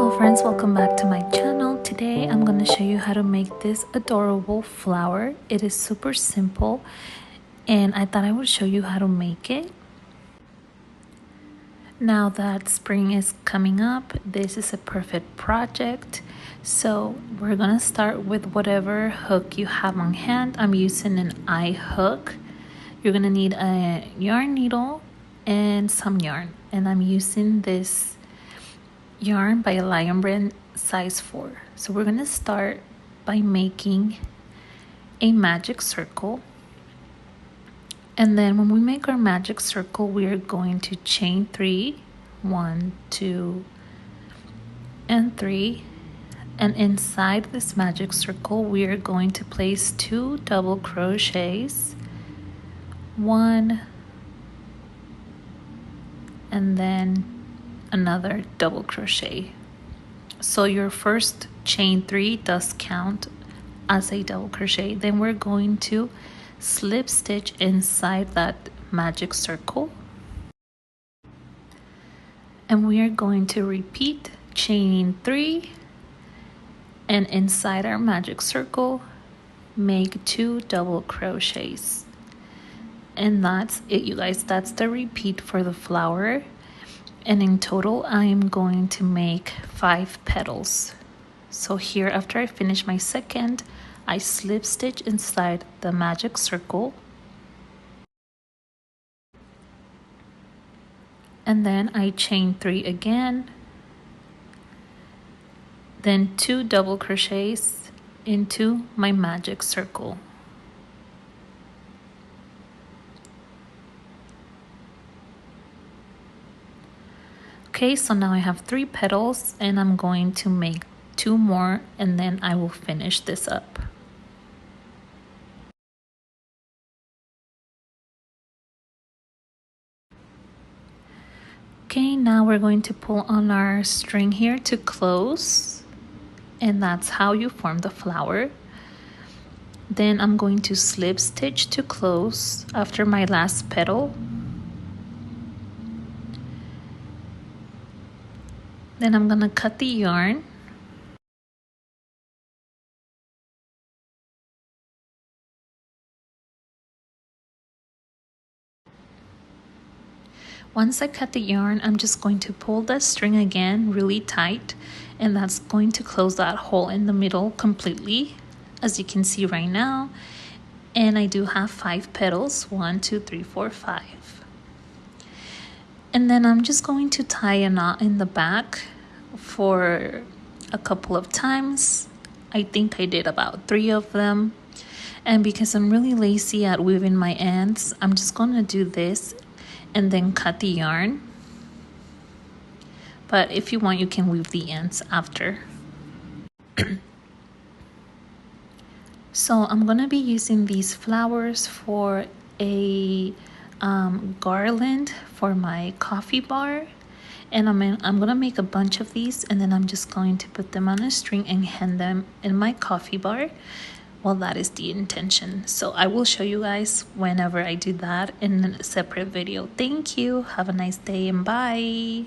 Hello friends, welcome back to my channel. Today I'm going to show you how to make this adorable flower. It is super simple and I thought I would show you how to make it. Now that spring is coming up, this is a perfect project. So we're going to start with whatever hook you have on hand. I'm using an eye hook. You're going to need a yarn needle and some yarn, and I'm using this yarn by Lion Brand size 4. So we're going to start by making a magic circle, and then when we make our magic circle, we are going to chain 3, 1, 2, and 3, and inside this magic circle we are going to place 2 double crochets, 1, and then another double crochet. So your first chain 3 does count as a double crochet. Then we're going to slip stitch inside that magic circle, and we are going to repeat chaining 3, and inside our magic circle make 2 double crochets. And that's it, you guys. That's the repeat for the flower. And in total I am going to make 5 petals. So here, after I finish my second, I slip stitch inside the magic circle, and then I chain 3 again, then 2 double crochets into my magic circle. Okay, so now I have 3 petals, and I'm going to make 2 more, and then I will finish this up. Okay, now we're going to pull on our string here to close, and that's how you form the flower. Then I'm going to slip stitch to close after my last petal. Then I'm gonna cut the yarn. Once I cut the yarn, I'm just going to pull the string again really tight, and that's going to close that hole in the middle completely, as you can see right now. And I do have 5 petals, 1, 2, 3, 4, 5. And then I'm just going to tie a knot in the back for a couple of times. I think I did about 3 of them. And because I'm really lazy at weaving my ends, I'm just going to do this and then cut the yarn. But if you want, you can weave the ends after. So I'm going to be using these flowers for a garland for my coffee bar, and I'm gonna make a bunch of these, and then I'm just going to put them on a string and hang them in my coffee bar. Well, that is the intention. So I will show you guys whenever I do that in a separate video. Thank you, have a nice day, and bye.